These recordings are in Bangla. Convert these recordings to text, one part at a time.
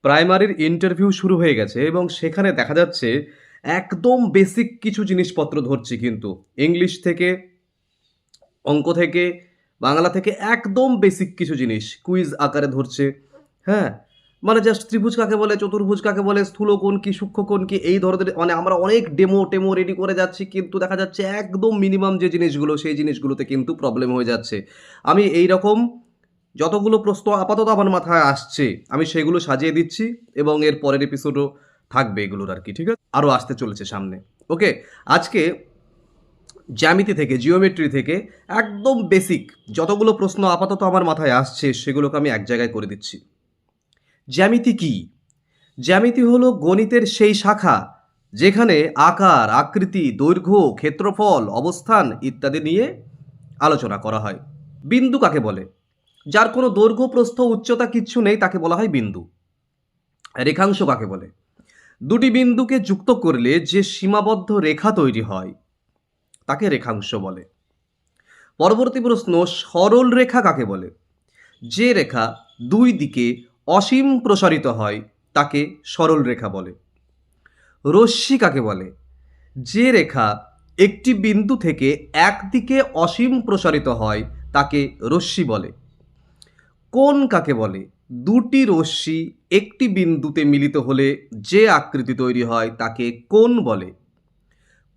প্রাইমারির ইন্টারভিউ শুরু হয়ে গেছে এবং সেখানে দেখা যাচ্ছে একদম বেসিক কিছু জিনিসপত্র ধরছি, কিন্তু ইংলিশ থেকে, অঙ্ক থেকে, বাংলা থেকে একদম বেসিক কিছু জিনিস কুইজ আকারে ধরছে। হ্যাঁ, মানে জাস্ট ত্রিভুজ কাকে বলে, চতুর্ভুজ কাকে বলে, স্থূলকোণ কি, সূক্ষ্মকোণ কি, এই ধরনের মানে আমরা অনেক টেমো রেডি করে যাচ্ছি, কিন্তু দেখা যাচ্ছে একদম মিনিমাম যে জিনিসগুলো সেই জিনিসগুলোতে কিন্তু প্রবলেম হয়ে যাচ্ছে। আমি এই রকম যতগুলো প্রশ্ন আপাতত আমার মাথায় আসছে আমি সেগুলো সাজিয়ে দিচ্ছি এবং এর পরের এপিসোডও থাকবে এগুলোর আর কি, ঠিক আছে? আরও আসতে চলেছে সামনে। ওকে, আজকে জ্যামিতি থেকে, জিওমেট্রি থেকে একদম বেসিক যতগুলো প্রশ্ন আপাতত আমার মাথায় আসছে সেগুলোকে আমি এক জায়গায় করে দিচ্ছি। জ্যামিতি কি? জ্যামিতি হলো গণিতের সেই শাখা যেখানে আকার, আকৃতি, দৈর্ঘ্য, ক্ষেত্রফল, অবস্থান ইত্যাদি নিয়ে আলোচনা করা হয়। বিন্দু কাকে বলে? যার কোনো দৈর্ঘ্য, প্রস্থ, উচ্চতা কিচ্ছু নেই তাকে বলা হয় বিন্দু। রেখাংশ কাকে বলে? দুটি বিন্দুকে যুক্ত করলে যে সীমাবদ্ধ রেখা তৈরি হয় তাকে রেখাংশ বলে। পরবর্তী প্রশ্ন, সরল রেখা কাকে বলে? যে রেখা দুই দিকে অসীম প্রসারিত হয় তাকে সরল রেখা বলে। রশ্মি কাকে বলে? যে রেখা একটি বিন্দু থেকে একদিকে অসীম প্রসারিত হয় তাকে রশ্মি বলে। কোণ কাকে বলে? দুটি রশ্মি একটি বিন্দুতে মিলিত হলে যে আকৃতি তৈরি হয় তাকে কোণ বলে।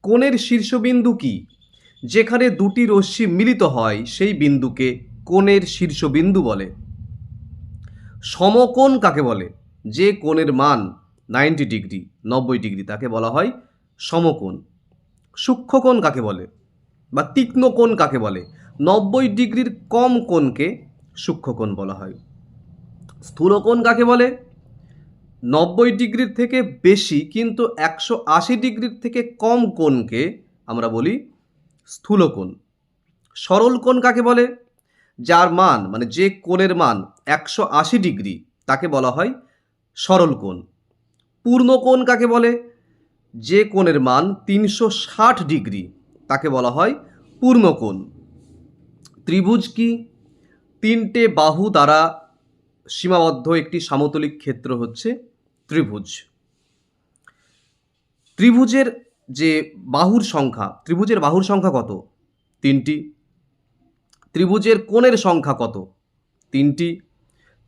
কোণের শীর্ষবিন্দু কি? যেখানে দুটি রশ্মি মিলিত হয় সেই বিন্দুকে কোণের শীর্ষবিন্দু বলে। সমকোণ কাকে বলে? যে কোণের মান 90 ডিগ্রি, 90 ডিগ্রি তাকে বলা হয় সমকোণ। সূক্ষ্মকোণ কাকে বলে বা তীক্ষ্ণ কোণ কাকে বলে? 90 ডিগ্রির কম কোণকে সূক্ষ্মকোণ বলা হয়। স্থূলকোণ কাকে বলে? 90 ডিগ্রির থেকে বেশি কিন্তু 180 ডিগ্রির থেকে কম কোণকে আমরা বলি স্থূলকোণ। সরল কোণ কাকে বলে? যার মান মানে যে কোণের মান 180 ডিগ্রি তাকে বলা হয় সরল কোণ। পূর্ণ কোণ কাকে বলে? যে কোণের মান 360 ডিগ্রি তাকে বলা হয় পূর্ণ কোণ। ত্রিভুজ কি? তিনটে বাহু দ্বারা সীমাবদ্ধ একটি সমতলিক ক্ষেত্র হচ্ছে ত্রিভুজ। ত্রিভুজের যে বাহুর সংখ্যা, ত্রিভুজের বাহুর সংখ্যা কত? তিনটি। ত্রিভুজের কোণের সংখ্যা কত? তিনটি।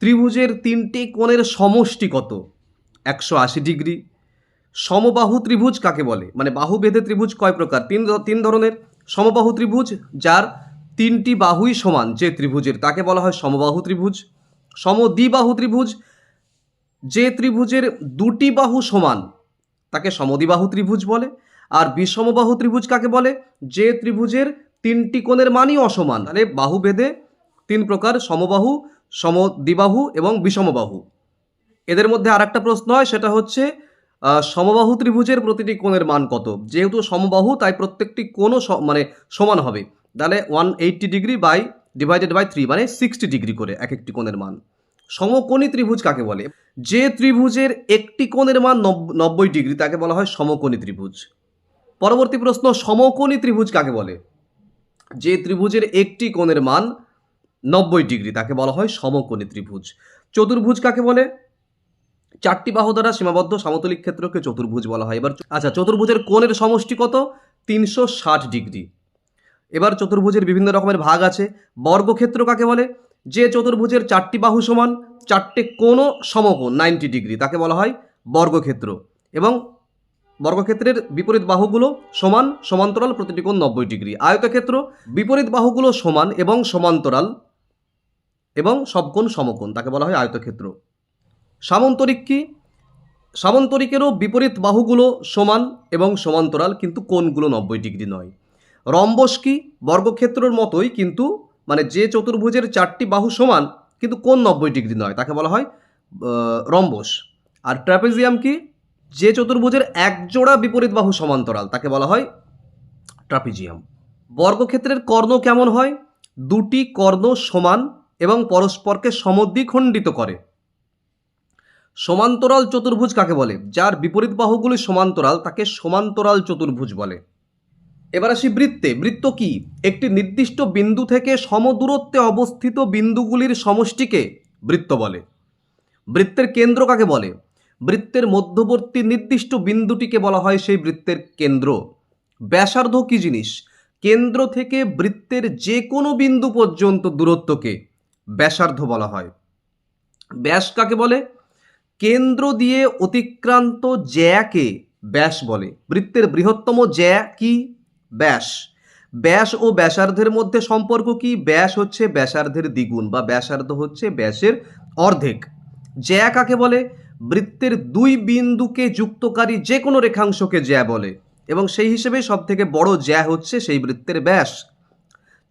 ত্রিভুজের তিনটি কোণের সমষ্টি কত? 180 ডিগ্রি। সমবাহু ত্রিভুজ কাকে বলে? মানে বাহু ভেদে ত্রিভুজ কয় প্রকার? তিন ধরনের। সমবাহু ত্রিভুজ, যার তিনটি বাহুই সমান যে ত্রিভুজের তাকে বলা হয় সমবাহু ত্রিভুজ। সমদ্বিবাহু ত্রিভুজ, যে ত্রিভুজের দুটি বাহু সমান তাকে সমদ্বিবাহু ত্রিভুজ বলে। আর বিষমবাহু ত্রিভুজ কাকে বলে? যে ত্রিভুজের তিনটি কোণের মানই অসমান। তাহলে বাহু ভেদে তিন প্রকার, সমবাহু, সমদ্বিবাহু এবং বিষমবাহু। এদের মধ্যে আর একটা প্রশ্ন হয়, সেটা হচ্ছে সমবাহু ত্রিভুজের প্রতিটি কোণের মান কত? যেহেতু সমবাহু তাই প্রত্যেকটি কোণও মানে সমান হবে। তাহলে 180 ডিগ্রি ডিভাইডেড বাই 3 মানে 60 ডিগ্রি করে এক একটি কোণের মান। সমকোণী ত্রিভুজ কাকে বলে? যে ত্রিভুজের একটি কোণের মান 90 ডিগ্রি তাকে বলা হয় সমকোণী ত্রিভুজ। পরবর্তী প্রশ্ন, সমকোণী ত্রিভুজ কাকে বলে? যে ত্রিভুজের একটি কোণের মান 90 ডিগ্রি তাকে বলা হয় সমকোণী ত্রিভুজ। চতুর্ভুজ কাকে বলে? চারটি বাহু দ্বারা সীমাবদ্ধ সমতলিক ক্ষেত্রকে চতুর্ভুজ বলা হয়। এবার আচ্ছা, চতুর্ভুজের কোণের সমষ্টি কত? 360 ডিগ্রি। এবার চতুর্ভুজের বিভিন্ন রকমের ভাগ আছে। বর্গক্ষেত্র কাকে বলে? যে চতুর্ভুজের চারটি বাহু সমান, চারটে কোণও সমকোণ 90 ডিগ্রি তাকে বলা হয় বর্গক্ষেত্র। এবং বর্গক্ষেত্রের বিপরীত বাহুগুলো সমান, সমান্তরাল, প্রতিটি কোণ 90 ডিগ্রি। আয়তক্ষেত্র, বিপরীত বাহুগুলো সমান এবং সমান্তরাল এবং সব কোণ সমকোণ তাকে বলা হয় আয়তক্ষেত্র। সামন্তরিক কি? সামন্তরিকেরও বিপরীত বাহুগুলো সমান এবং সমান্তরাল কিন্তু কোণগুলো 90 ডিগ্রি নয়। রম্বস কি? বর্গক্ষেত্রের মতোই কিন্তু মানে যে চতুর্ভুজের চারটি বাহু সমান কিন্তু কোণ 90 ডিগ্রি নয় তাকে বলা হয় রম্বস। আর ট্র্যাপিজিয়াম কি? যে চতুর্ভুজের এক জোড়া বিপরীত বাহু সমান্তরাল তাকে বলা হয় ট্রাপিজিয়াম। বর্গক্ষেত্রের কর্ণ কেমন হয়? দুটি কর্ণ সমান এবং পরস্পরকে সমদ্বিখণ্ডিত করে। সমান্তরাল চতুর্ভুজ কাকে বলে? যার বিপরীত বাহুগুলি সমান্তরাল তাকে সমান্তরাল চতুর্ভুজ বলে। এবার আসি বৃত্তে। বৃত্ত কি? একটি নির্দিষ্ট বিন্দু থেকে সমদূরত্বে অবস্থিত বিন্দুগুলির সমষ্টিকে বৃত্ত বলে। বৃত্তের কেন্দ্র কাকে বলে? বৃত্তের মধ্যবর্তী নির্দিষ্ট বিন্দুটিকে বলা হয় সেই বৃত্তের কেন্দ্র। ব্যাসার্ধ কি জিনিস? কেন্দ্র থেকে বৃত্তের যে কোনো বিন্দু পর্যন্ত দূরত্বকে ব্যাসার্ধ বলা হয়। ব্যাস কাকে বলে? কেন্দ্র দিয়ে অতিক্রান্ত জ্যাকে ব্যাস বলে। বৃত্তের বৃহত্তম জ্যা কি? ব্যাস। ব্যাস ও ব্যাসার্ধের মধ্যে সম্পর্ক কি? ব্যাস হচ্ছে ব্যাসার্ধের দ্বিগুণ বা ব্যাসার্ধ হচ্ছে ব্যাসের অর্ধেক। জ্যা কাকে বলে? বৃত্তের দুই বিন্দুকে যুক্তকারী যে কোনো রেখাংশকে জ্যা বলে এবং সেই হিসেবে সব থেকে বড় জ্যা হচ্ছে সেই বৃত্তের ব্যাস।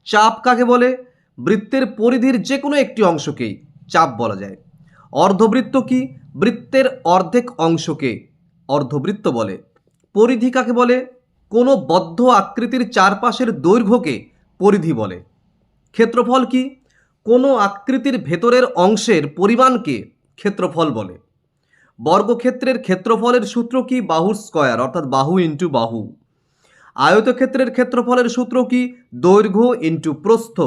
চাপ কাকে বলে? বৃত্তের পরিধির যে কোনো একটি অংশকেই চাপ বলা যায়। অর্ধবৃত্ত কি? বৃত্তের অর্ধেক অংশকে অর্ধবৃত্ত বলে। পরিধি কাকে বলে? কোনো বদ্ধ আকৃতির চারপাশের দৈর্ঘ্যকে পরিধি বলে। ক্ষেত্রফল কি? কোনো আকৃতির ভেতরের অংশের পরিমাণকে ক্ষেত্রফল বলে। বর্গক্ষেত্রের ক্ষেত্রফলের সূত্র কি? বাহুর স্কয়ার, অর্থাৎ বাহু ইন্টু বাহু। আয়তক্ষেত্রের ক্ষেত্রফলের সূত্র কি? দৈর্ঘ্য ইন্টু প্রস্থ।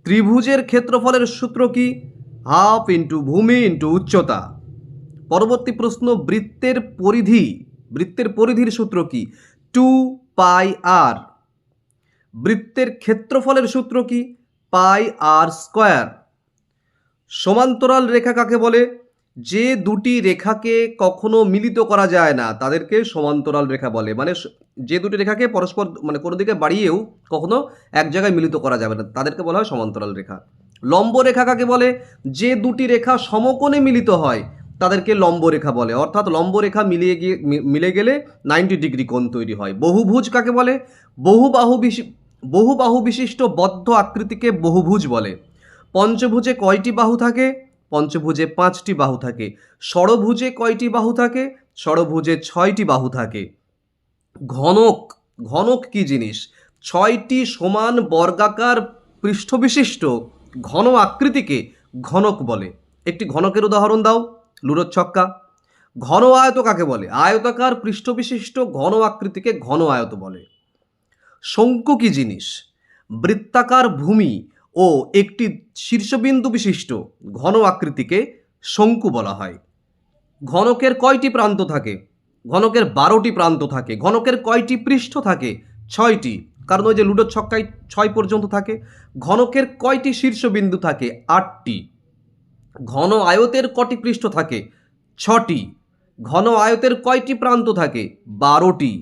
ত্রিভুজের ক্ষেত্রফলের সূত্র কি? হাফ ইন্টু ভূমি ইন্টু উচ্চতা। পরবর্তী প্রশ্ন, বৃত্তের পরিধির সূত্র কি? 2πr। বৃত্তের ক্ষেত্রফলের সূত্র কি? πr²। সমান্তরাল রেখা কাকে বলে? যে দুটি রেখাকে কখনো মিলিত করা যায় না তাদেরকে সমান্তরাল রেখা বলে। মানে যে দুটি রেখাকে পরস্পর মানে কোনো দিকে বাড়িয়েও কখনো এক জায়গায় মিলিত করা যাবে না তাদেরকে বলা হয় সমান্তরাল রেখা। লম্ব রেখা কাকে বলে? যে দুটি রেখা সমকোণে মিলিত হয় তাদেরকে লম্ব রেখা বলে, অর্থাৎ লম্ব রেখা মিলে গেলে 90 ডিগ্রি কোণ তৈরি হয়। বহুভুজ কাকে বলে? বহু বাহু বিশিষ্ট বদ্ধ আকৃতিকে বহুভুজ বলে। পঞ্চভুজে কয়টি বাহু থাকে? পঞ্চভুজে 5টি বাহু থাকে। ষড়ভুজে কয়টি বাহু থাকে? ষড়ভুজে 6টি বাহু থাকে। ঘনক কি জিনিস? 6টি সমান বর্গাকার পৃষ্ঠবিশিষ্ট ঘন আকৃতিকে ঘনক বলে। একটি ঘনকের উদাহরণ দাও। লুডোর ছক্কা। ঘন আয়ত কাকে বলে? আয়তাকার পৃষ্ঠবিশিষ্ট ঘন আকৃতিকে ঘন আয়ত বলে। শঙ্কু কি জিনিস? বৃত্তাকার ভূমি ও একটি শীর্ষবিন্দু বিশিষ্ট ঘন আকৃতিকে শঙ্কু বলা হয়। ঘনকের কয়টি প্রান্ত থাকে? ঘনকের 12টি প্রান্ত থাকে। ঘনকের কয়টি পৃষ্ঠ থাকে? 6টি, কারণ ওই যে লুডোর ছক্কায় 6 পর্যন্ত থাকে। ঘনকের কয়টি শীর্ষবিন্দু থাকে? 8টি। ঘন আয়তের কটি পৃষ্ঠ থাকে? 6টি। ঘন আয়তের কয়টি প্রান্ত থাকে? 12টি।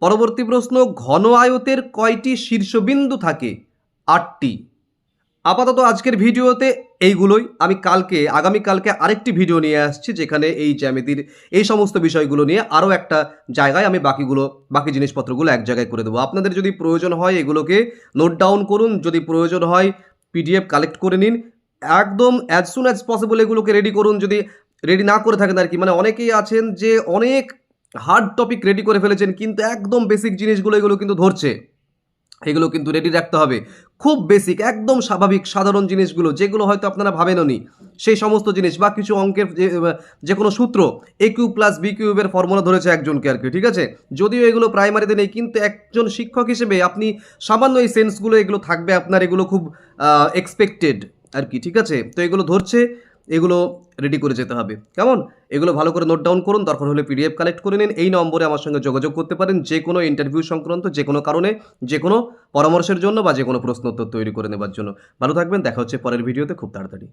পরবর্তী প্রশ্ন, ঘন আয়তের কয়টি শীর্ষবিন্দু থাকে? 8টি। আপাতত আজকের ভিডিওতে এইগুলোই। আমি আগামীকালকে আরেকটি ভিডিও নিয়ে আসছি যেখানে এই জ্যামিতির এই সমস্ত বিষয়গুলো নিয়ে আরও একটা জায়গায় আমি বাকি জিনিসপত্রগুলো এক জায়গায় করে দেবো। আপনাদের যদি প্রয়োজন হয় এগুলোকে নোট ডাউন করুন, যদি প্রয়োজন হয় পিডিএফ কালেক্ট করে নিন। একদম অ্যাজ সুন অ্যাজ পসিবল এগুলোকে রেডি করুন, যদি রেডি না করে থাকেন আর কি। মানে অনেকেই আছেন যে অনেক হার্ড টপিক রেডি করে ফেলেছেন কিন্তু একদম বেসিক জিনিসগুলো এগুলো কিন্তু ধরছে। এগুলো কিন্তু রেডি রাখতে হবে। খুব বেসিক, একদম স্বাভাবিক সাধারণ জিনিসগুলো যেগুলো হয়তো আপনারা ভাবেননি সেই সমস্ত জিনিস, বা কিছু অঙ্কের যে কোনো সূত্র a কিউব প্লাস b কিউবের ফর্মুলা ধরেছে একজনকে আর কি, ঠিক আছে। যদিও এগুলো প্রাইমারিতে নেই কিন্তু একজন শিক্ষক হিসেবে আপনি সামান্য এই সেন্সগুলো এগুলো থাকবে আপনার, এগুলো খুব এক্সপেক্টেড আর কি, ঠিক আছে। তো এগুলো ধরছে, এগুলো রেডি করে যেতে হবে, কেমন? এগুলো ভালো করে নোট ডাউন করুন, দরকার হলে পিডিএফ কালেক্ট করে নিন। এই নম্বরে আমার সঙ্গে যোগাযোগ করতে পারেন যে কোনো ইন্টারভিউ সংক্রান্ত যে কোনো কারণে, যে কোনো পরামর্শের জন্য বা যে কোনো প্রশ্ন উত্তর তৈরি করে নেবার জন্য। ভালো থাকবেন, দেখা হচ্ছে পরের ভিডিওতে খুব তাড়াতাড়ি।